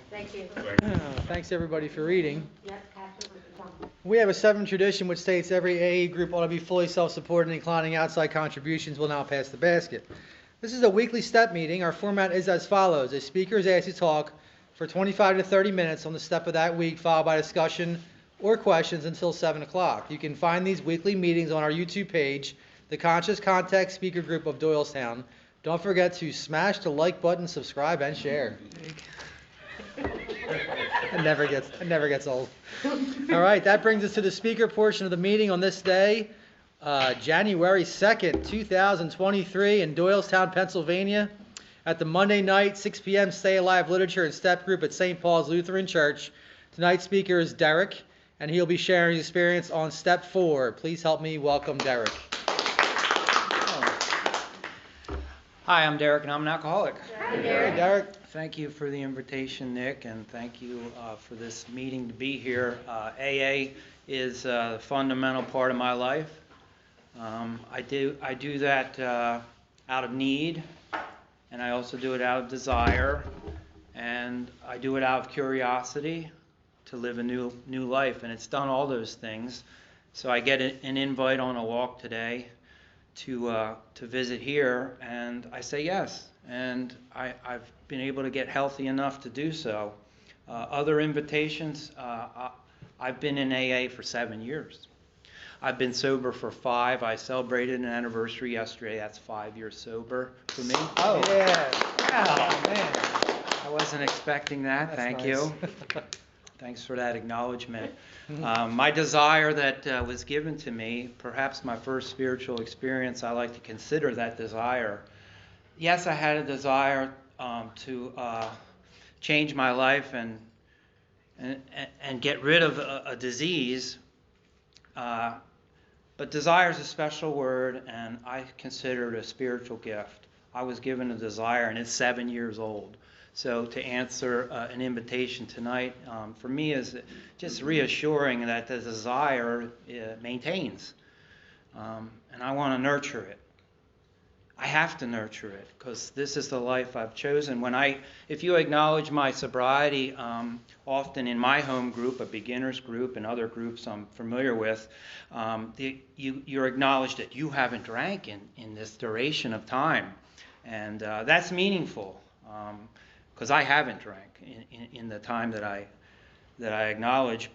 Thank you. Thanks everybody for reading. We have a 7 tradition which states every AA group ought to be fully self-supported and declining outside contributions will now pass the basket. This is a weekly step meeting. Our format is as follows. A speaker is asked to talk for 25 to 30 minutes on the step of that week, followed by discussion or questions until 7 o'clock. You can find these weekly meetings on our YouTube page, the Conscious Contact Speaker Group of Doylestown. Don't forget to smash the like button, subscribe, and share. It never gets old. All right, that brings us to the speaker portion of the meeting on this day, January 2nd, 2023 in Doylestown, Pennsylvania, at the Monday night 6 p.m. Stay Alive Literature and Step Group at St. Paul's Lutheran Church. Tonight's speaker is Derrik, and he'll be sharing his experience on Step 4. Please help me welcome Derrik. Hi, I'm Derrik, and I'm an alcoholic. Hi, Derrik. Thank you for the invitation, Nick, and thank you for this meeting to be here. AA is a fundamental part of my life. I do that out of need, and I also do it out of desire, and I do it out of curiosity to live a new life, and it's done all those things. So I get an invite on a walk today to visit here, and I say yes, and I've been able to get healthy enough to do so. Other invitations, I've been in AA for 7 years. I've been sober for 5. I celebrated an anniversary yesterday. That's 5 years sober for me. Oh, yeah. Oh, man. I wasn't expecting that. That's Thank nice. you. Thanks for that acknowledgement. My desire that was given to me, perhaps my first spiritual experience, I like to consider that desire. Yes, I had a desire to change my life and get rid of a disease, but desire is a special word, and I consider it a spiritual gift. I was given a desire, and it's 7 years old. So to answer an invitation tonight, for me, is just reassuring that the desire maintains, and I want to nurture it. I have to nurture it because this is the life I've chosen. If you acknowledge my sobriety, often in my home group, a beginner's group, and other groups I'm familiar with, you're acknowledged that you haven't drank in this duration of time, and that's meaningful. Because I haven't drank in the time that I acknowledge.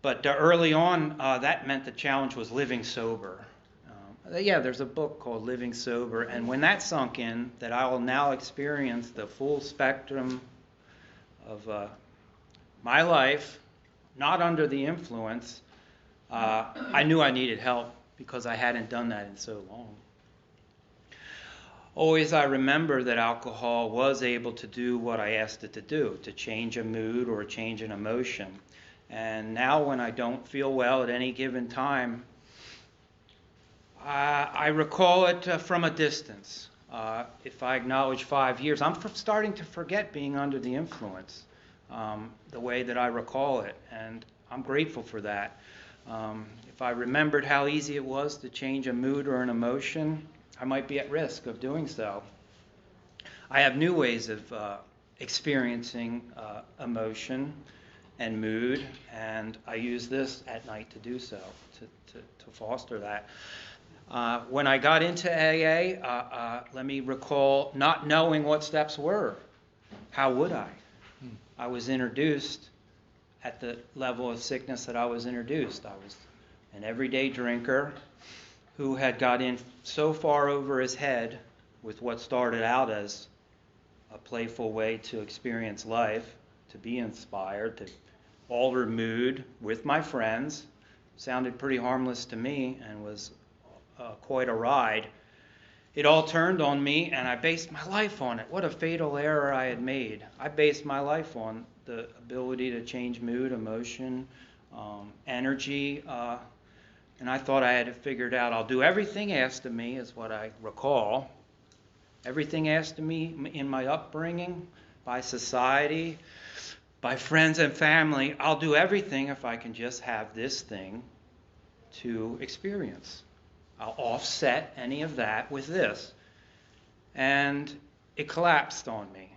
But early on, that meant the challenge was living sober. There's a book called Living Sober, and when that sunk in, that I will now experience the full spectrum of my life, not under the influence, I knew I needed help because I hadn't done that in so long. Always I remember that alcohol was able to do what I asked it to do, to change a mood or change an emotion. And now when I don't feel well at any given time, I recall it from a distance. If I acknowledge 5 years, I'm starting to forget being under the influence, the way that I recall it, and I'm grateful for that. If I remembered how easy it was to change a mood or an emotion, I might be at risk of doing so. I have new ways of experiencing emotion and mood, and I use this at night to do so, to foster that. When I got into AA, let me recall not knowing what steps were. How would I? I was introduced at the level of sickness that I was introduced. I was an everyday drinker who had got in so far over his head with what started out as a playful way to experience life, to be inspired, to alter mood with my friends. Sounded pretty harmless to me and was quite a ride. It all turned on me, and I based my life on it. What a fatal error I had made. I based my life on the ability to change mood, emotion, energy, and I thought I had it figured out. I'll do everything asked of me, is what I recall. Everything asked of me in my upbringing, by society, by friends and family. I'll do everything if I can just have this thing to experience. I'll offset any of that with this. And it collapsed on me.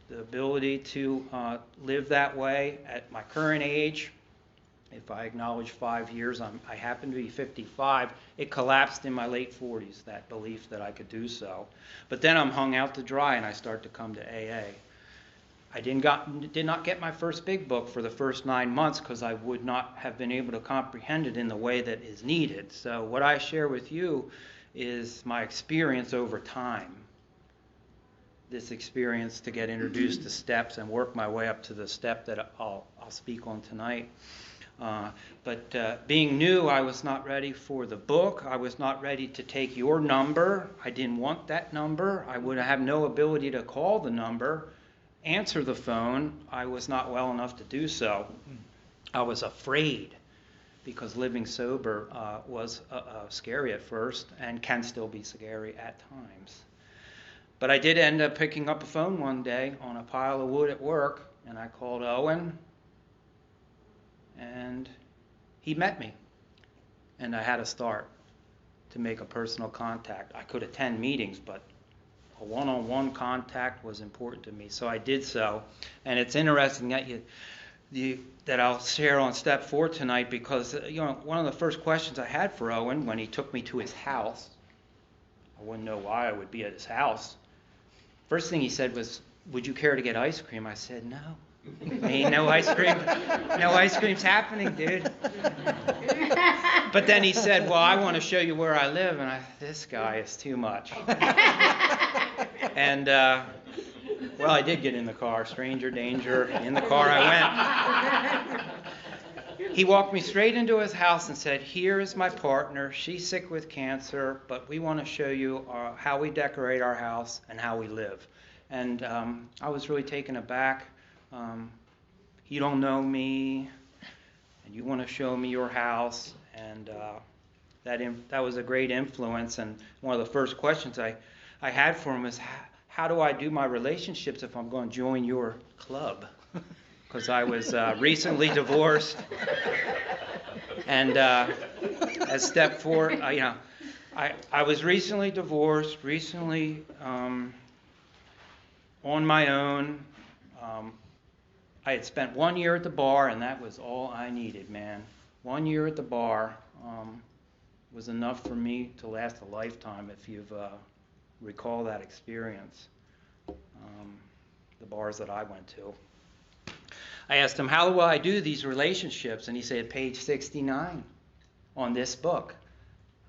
the ability to live that way at my current age. If I acknowledge 5 years, I happen to be 55. It collapsed in my late 40s, that belief that I could do so. But then I'm hung out to dry, and I start to come to AA. I did not get my first big book for the first 9 months because I would not have been able to comprehend it in the way that is needed. So what I share with you is my experience over time. This experience to get introduced to steps and work my way up to the step that I'll speak on tonight. But being new, I was not ready for the book. I was not ready to take your number. I didn't want that number. I would have no ability to call the number, answer the phone. I was not well enough to do so. I was afraid because living sober was scary at first and can still be scary at times. But I did end up picking up a phone one day on a pile of wood at work, and I called Owen, and he met me, and I had to start to make a personal contact. I could attend meetings, but a one-on-one contact was important to me, so I did so. And it's interesting that that I'll share on step 4 tonight, because one of the first questions I had for Owen when he took me to his house, I wouldn't know why I would be at his house. First thing he said was, "Would you care to get ice cream?" I said, "No. Ain't no ice cream. No ice cream's happening, dude." But then he said, "Well, I want to show you where I live." And this guy is too much. And, well, I did get in the car. Stranger danger. In the car I went. He walked me straight into his house and said, "Here is my partner. She's sick with cancer, but we want to show you how we decorate our house and how we live." And I was really taken aback. You don't know me, and you want to show me your house, and that was a great influence. And one of the first questions I had for him is, how do I do my relationships if I'm going to join your club? Because I was recently divorced, and as step 4, I was recently divorced, recently on my own. I had spent 1 year at the bar, and that was all I needed, man. 1 year at the bar was enough for me to last a lifetime, if you've recall that experience, the bars that I went to. I asked him, "How will I do these relationships?" And he said, "Page 69 on this book."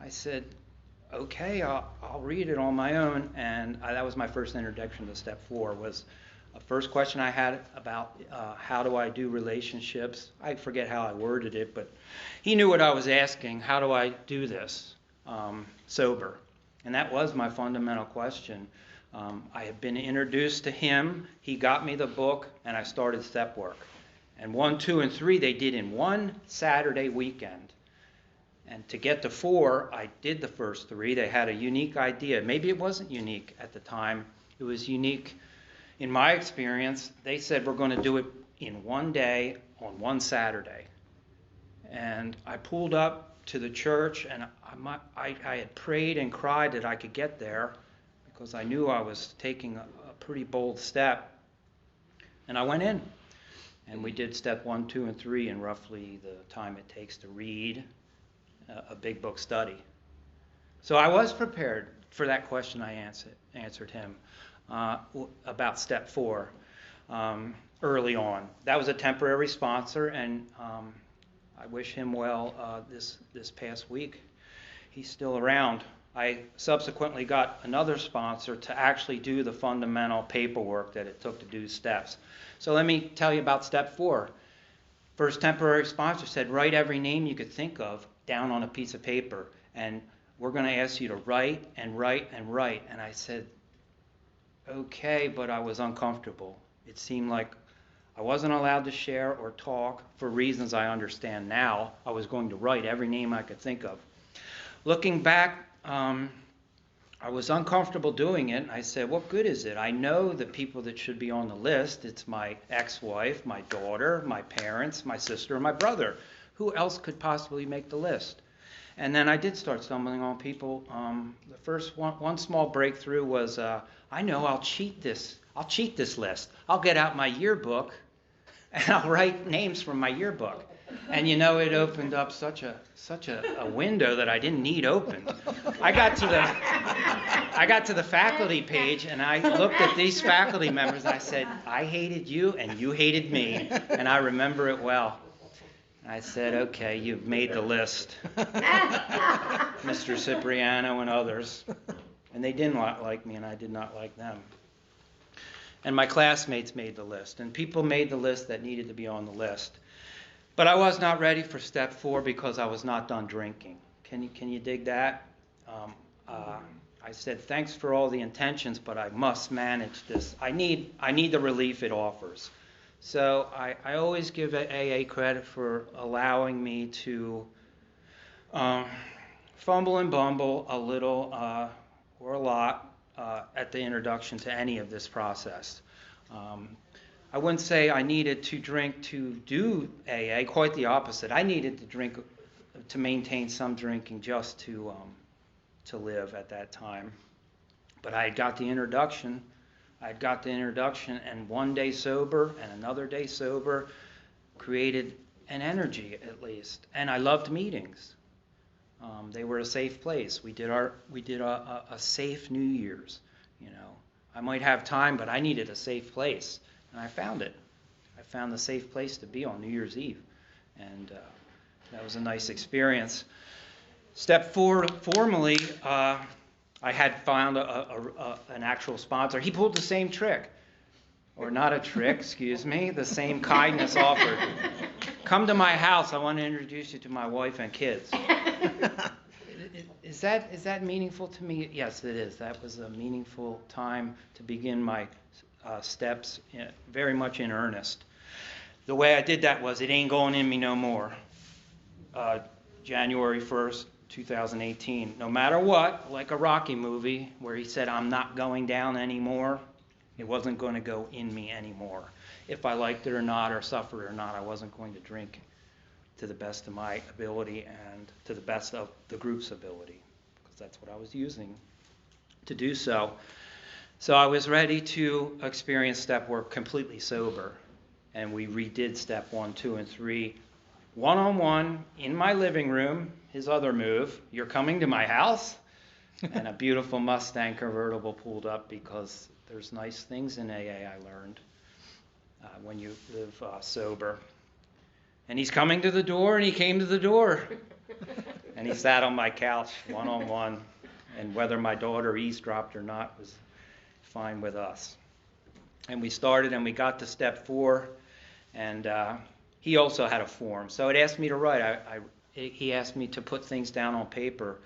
I said, "Okay, I'll read it on my own." And that was my first introduction to step 4, was a first question I had about how do I do relationships. I forget how I worded it, but he knew what I was asking. How do I do this sober? And that was my fundamental question. I had been introduced to him. He got me the book, and I started step work. And 1, 2, and 3 they did in one Saturday weekend. And to get to 4, I did the first 3. They had a unique idea. Maybe it wasn't unique at the time. It was unique in my experience. They said, "We're going to do it in one day on one Saturday." And I pulled up to the church, and I had prayed and cried that I could get there, because I knew I was taking a pretty bold step. And I went in, and we did step 1, 2, and 3 in roughly the time it takes to read a big book study. So I was prepared for that question. I answered him about step 4 early on. That was a temporary sponsor, and I wish him well this past week. He's still around. I subsequently got another sponsor to actually do the fundamental paperwork that it took to do steps. So let me tell you about step 4. First temporary sponsor said, "Write every name you could think of down on a piece of paper, and we're going to ask you to write and write and write." And I said, "Okay," but I was uncomfortable. It seemed like I wasn't allowed to share or talk for reasons I understand now. I was going to write every name I could think of. Looking back, I was uncomfortable doing it. I said, "What good is it? I know the people that should be on the list. It's my ex-wife, my daughter, my parents, my sister, and my brother. Who else could possibly make the list?" And then I did start stumbling on people. The first one small breakthrough was, I know I'll cheat this. I'll cheat this list. I'll get out my yearbook and I'll write names from my yearbook. And you know, it opened up such a window that I didn't need opened. I got to the faculty page and I looked at these faculty members and I said, I hated you and you hated me. And I remember it well. I said, okay, you've made the list, Mr. Cipriano and others. And they didn't like me, and I did not like them. And my classmates made the list, and people made the list that needed to be on the list. But I was not ready for step 4 because I was not done drinking. Can you dig that? I said, thanks for all the intentions, but I must manage this. I need the relief it offers. So I always give AA credit for allowing me to fumble and bumble a little or a lot at the introduction to any of this process. I wouldn't say I needed to drink to do AA, quite the opposite. I needed to drink to maintain some drinking just to live at that time. But I had got the introduction. And one day sober and another day sober created an energy, at least. And I loved meetings. They were a safe place. We did a safe New Year's. You know, I might have time, but I needed a safe place, and I found it. I found the safe place to be on New Year's Eve, and that was a nice experience. Step 4, formally. I had found an actual sponsor. He pulled the same trick, or not a trick, excuse me, the same kindness offered. Come to my house. I want to introduce you to my wife and kids. Is that meaningful to me? Yes, it is. That was a meaningful time to begin my steps, very much in earnest. The way I did that was, it ain't going in me no more. January 1st. 2018. No matter what, like a Rocky movie where he said, I'm not going down anymore, it wasn't going to go in me anymore. If I liked it or not, or suffered or not, I wasn't going to drink to the best of my ability and to the best of the group's ability, because that's what I was using to do so. So I was ready to experience step work completely sober, and we redid step 1, 2, and 3 one-on-one in my living room. His other move, you're coming to my house? And a beautiful Mustang convertible pulled up, because there's nice things in AA I learned when you live sober. And he's coming to the door, and he came to the door. And he sat on my couch one-on-one. And whether my daughter eavesdropped or not was fine with us. And we started, and we got to step 4. And he also had a form. So it asked me to write. He asked me to put things down on paper,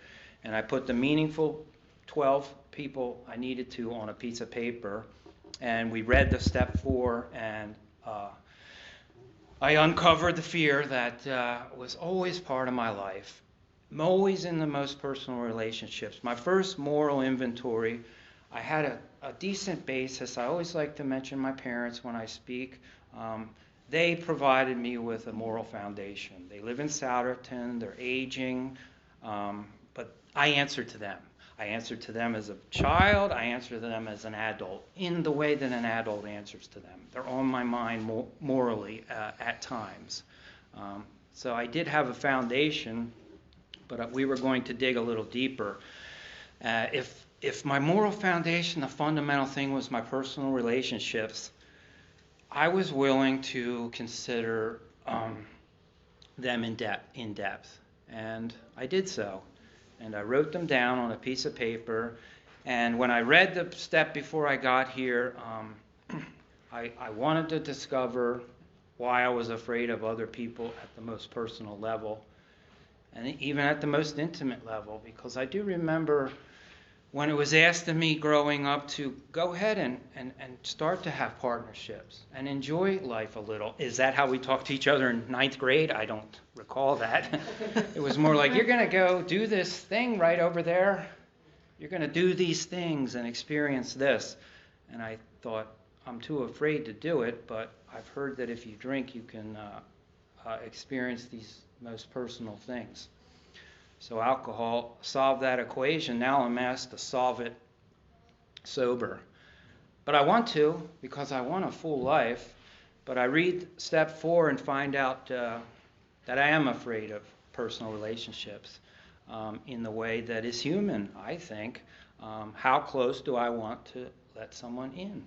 and I put the meaningful 12 people I needed to on a piece of paper, and we read the step 4, and I uncovered the fear that was always part of my life, always in the most personal relationships. My first moral inventory, I had a decent basis. I always like to mention my parents when I speak. They provided me with a moral foundation. They live in Souderton, they're aging, but I answered to them. I answered to them as a child, I answered to them as an adult, in the way that an adult answers to them. They're on my mind morally at times. So I did have a foundation, but we were going to dig a little deeper. If my moral foundation, the fundamental thing, was my personal relationships, I was willing to consider them in depth, and I did so. And I wrote them down on a piece of paper, and when I read the step before I got here, I wanted to discover why I was afraid of other people at the most personal level, and even at the most intimate level, because I do remember when it was asked of me growing up to go ahead and start to have partnerships and enjoy life a little. Is that how we talked to each other in 9th grade? I don't recall that. It was more like, you're going to go do this thing right over there. You're going to do these things and experience this. And I thought, I'm too afraid to do it, but I've heard that if you drink, you can experience these most personal things. So alcohol solved that equation. Now I'm asked to solve it sober. But I want to because I want a full life. But I read step 4 and find out that I am afraid of personal relationships in the way that is human, I think. How close do I want to let someone in?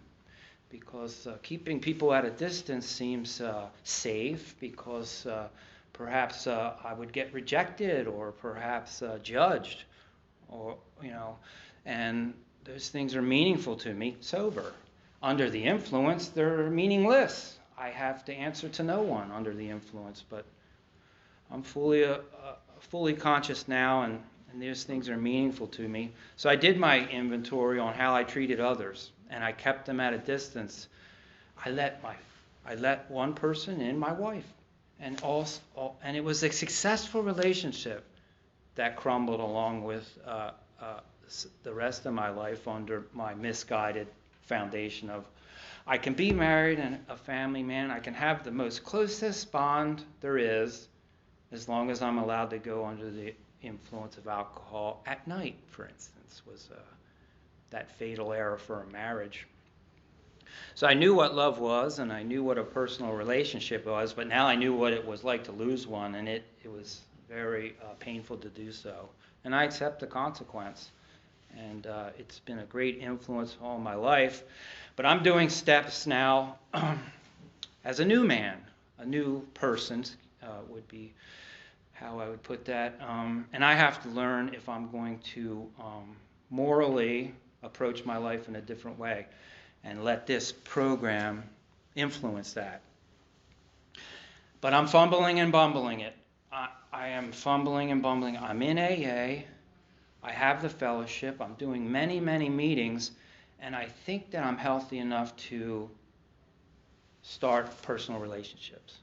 Because keeping people at a distance seems safe because perhaps I would get rejected or perhaps judged, or and those things are meaningful to me sober. Under the influence, they're meaningless. I have to answer to no one under the influence, but I'm fully conscious now, and these things are meaningful to me. So I did my inventory on how I treated others, and I kept them at a distance. I let one person in, my wife, and it was a successful relationship that crumbled along with the rest of my life under my misguided foundation of I can be married and a family man. I can have the most closest bond there is as long as I'm allowed to go under the influence of alcohol at night, for instance, was that fatal error for a marriage. So I knew what love was, and I knew what a personal relationship was, but now I knew what it was like to lose one, and it was very painful to do so. And I accept the consequence, and it's been a great influence all my life. But I'm doing steps now as a new man, a new person would be how I would put that. And I have to learn if I'm going to morally approach my life in a different way and let this program influence that. But I'm fumbling and bumbling it. I am fumbling and bumbling. I'm in AA. I have the fellowship. I'm doing many, many meetings. And I think that I'm healthy enough to start personal relationships.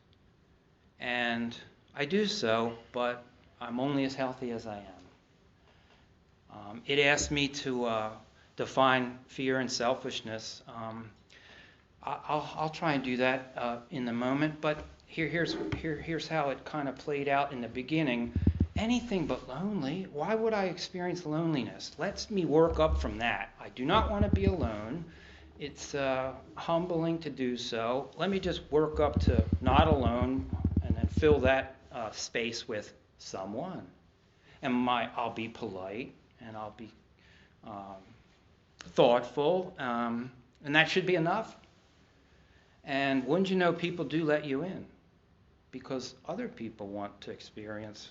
And I do so, but I'm only as healthy as I am. It asked me to define fear and selfishness. I'll try and do that in the moment, but here's how it kind of played out in the beginning. Anything but lonely. Why would I experience loneliness? Let me work up from that. I do not want to be alone. It's humbling to do so. Let me just work up to not alone and then fill that space with someone. And I'll be polite and I'll be thoughtful, and that should be enough. And wouldn't you know, people do let you in because other people want to experience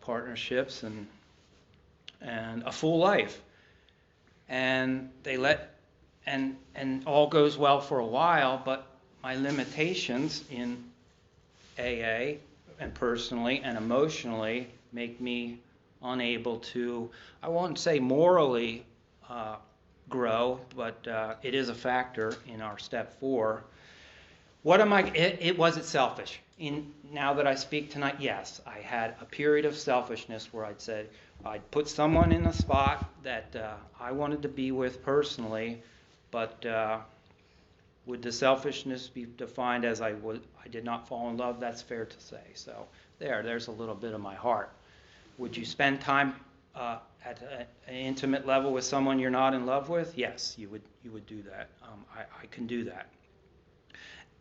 partnerships and a full life, and they let and all goes well for a while. But my limitations in AA and personally and emotionally make me unable to, I won't say morally grow, but it is a factor in our step 4. What am I? Was it selfish? Now that I speak tonight, yes, I had a period of selfishness where I'd put someone in a spot that I wanted to be with personally, but would the selfishness be defined as I did not fall in love? That's fair to say. So there's a little bit of my heart. Would you spend time at an intimate level with someone you're not in love with? Yes, you would do that. I can do that.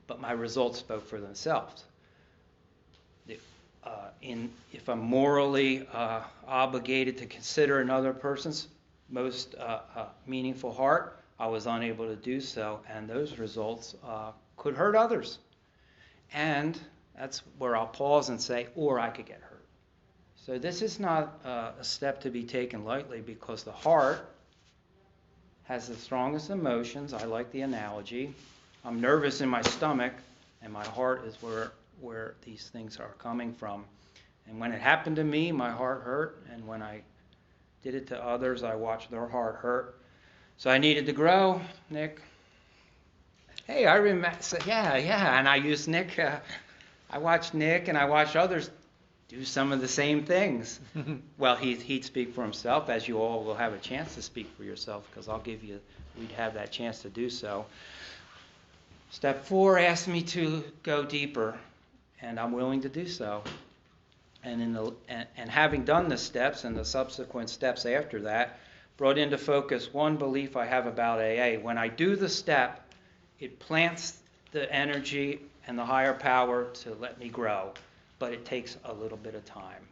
But my results spoke for themselves. If I'm morally obligated to consider another person's most meaningful heart, I was unable to do so, and those results could hurt others. And that's where I'll pause and say, or I could get hurt. So this is not a step to be taken lightly, because the heart has the strongest emotions. I like the analogy. I'm nervous in my stomach, and my heart is where these things are coming from. And when it happened to me, my heart hurt, and when I did it to others, I watched their heart hurt. So I needed to grow, Nick. Hey, I remember, yeah, and I used Nick. I watched Nick, and I watched others do some of the same things. Well, he'd speak for himself, as you all will have a chance to speak for yourself, because we'd have that chance to do so. Step 4 asked me to go deeper, and I'm willing to do so. And having done the steps and the subsequent steps after that, brought into focus one belief I have about AA. When I do the step, it plants the energy and the higher power to let me grow, but it takes a little bit of time.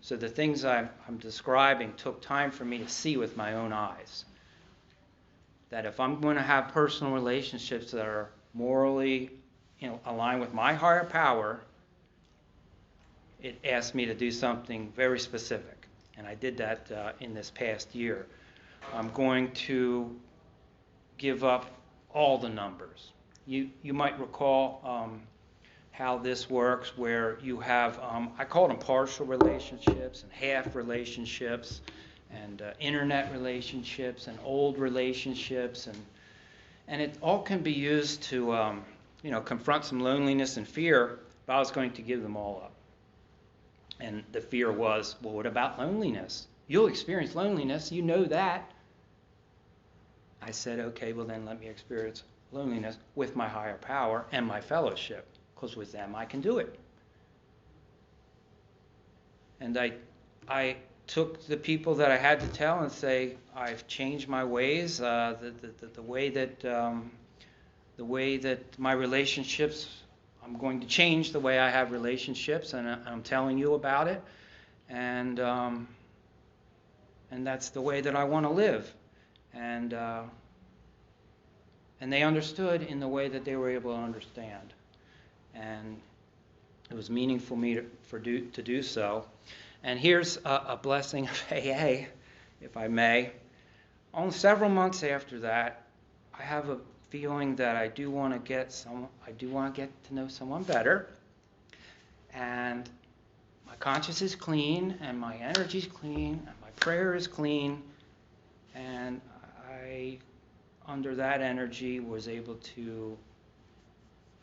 So the things I'm describing took time for me to see with my own eyes. That if I'm going to have personal relationships that are morally, aligned with my higher power, it asked me to do something very specific. And I did that in this past year. I'm going to give up all the numbers. You might recall how this works, where you have, I call them partial relationships and half relationships and internet relationships and old relationships, and it all can be used to confront some loneliness and fear, but I was going to give them all up. And the fear was, well, what about loneliness? You'll experience loneliness, you know that. I said, okay, well then let me experience loneliness with my higher power and my fellowship, because with them I can do it. And I took the people that I had to tell and say, I've changed my ways, the way that my relationships, I'm going to change the way I have relationships, and I'm telling you about it, and that's the way that I want to live. And they understood in the way that they were able to understand. And it was meaningful to do so. And here's a blessing of AA, if I may. On several months after that, I have a feeling that I do want to get to know someone better. And my conscience is clean, and my energy is clean, and my prayer is clean, and I, under that energy, was able to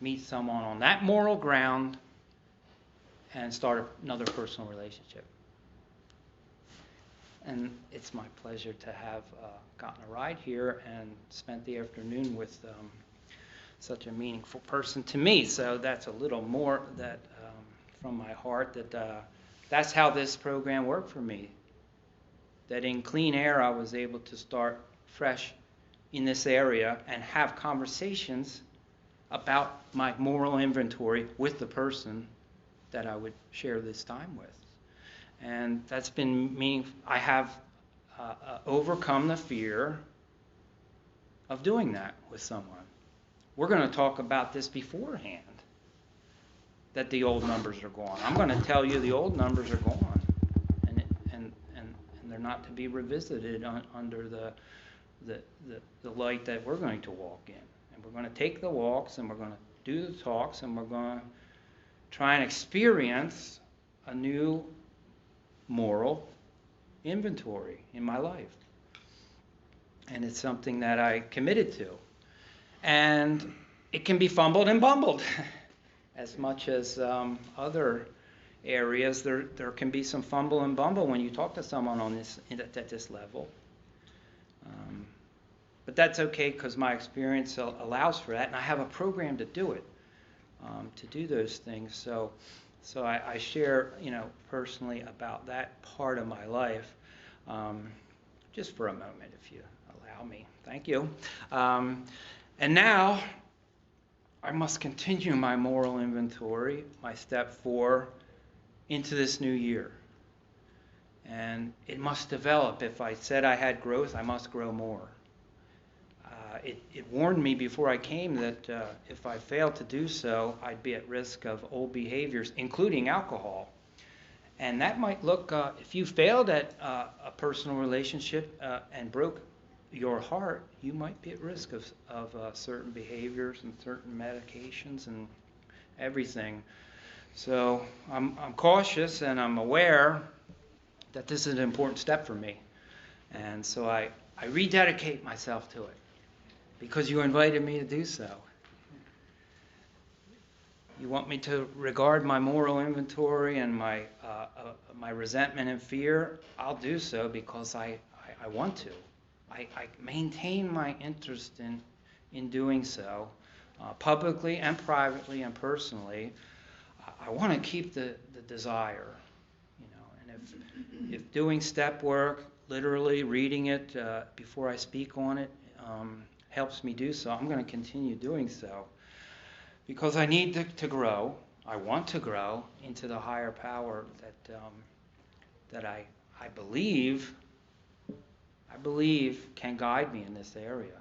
meet someone on that moral ground and start another personal relationship. And it's my pleasure to have gotten a ride here and spent the afternoon with such a meaningful person to me. So that's a little more that from my heart, that's how this program worked for me. That in clean air I was able to start fresh in this area and have conversations about my moral inventory with the person that I would share this time with. And that's been meaningful. I have overcome the fear of doing that with someone. We're going to talk about this beforehand, that the old numbers are gone. I'm going to tell you the old numbers are gone, and they're not to be revisited under the light that we're going to walk in. And we're going to take the walks, and we're going to do the talks, and we're going to try and experience a new moral inventory in my life. And it's something that I committed to. And it can be fumbled and bumbled as much as other areas. There can be some fumble and bumble when you talk to someone at this level. But that's okay, because my experience allows for that, and I have a program to do it, to do those things. So I share, personally about that part of my life, just for a moment, if you allow me. Thank you. And now I must continue my moral inventory, my step 4, into this new year. And it must develop. If I said I had growth, I must grow more. It warned me before I came that if I failed to do so, I'd be at risk of old behaviors, including alcohol. And that might look, if you failed at a personal relationship and broke your heart, you might be at risk of certain behaviors and certain medications and everything. So I'm cautious, and I'm aware that this is an important step for me. And so I rededicate myself to it, because you invited me to do so. You want me to regard my moral inventory and my resentment and fear? I'll do so because I want to. I maintain my interest in doing so, publicly and privately and personally. I want to keep the desire, and if doing step work literally reading it before I speak on it helps me do so. I'm going to continue doing so because I need to grow. I want to grow into the higher power that I believe can guide me in this area.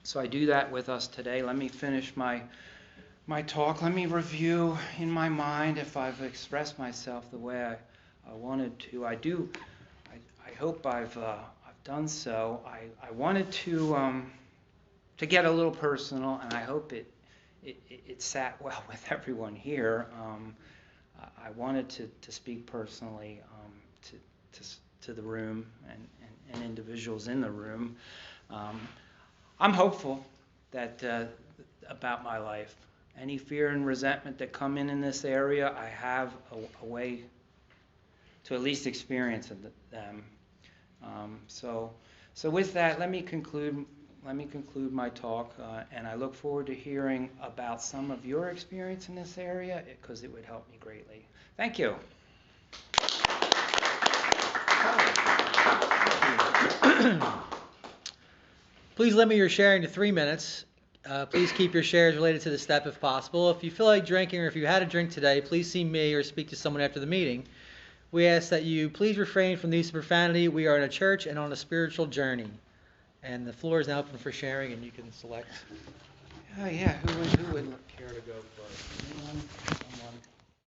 So I do that with us today. Let me finish my talk. Let me review in my mind if I've expressed myself the way I wanted to. I hope I've done so. I wanted to get a little personal, and I hope it sat well with everyone here. I wanted to speak personally to the room and individuals in the room. I'm hopeful that about my life. Any fear and resentment that come in this area, I have a way to at least experience them. So with that, let me conclude my talk, and I look forward to hearing about some of your experience in this area because it would help me greatly. Thank you. Please limit your sharing to 3 minutes. Please keep your shares related to the step if possible. If you feel like drinking or if you had a drink today, please see me or speak to someone after the meeting. We ask that you please refrain from the use of profanity. We are in a church and on a spiritual journey. And the floor is now open for sharing, and you can select. Yeah. Who would care to go first? Anyone? Someone?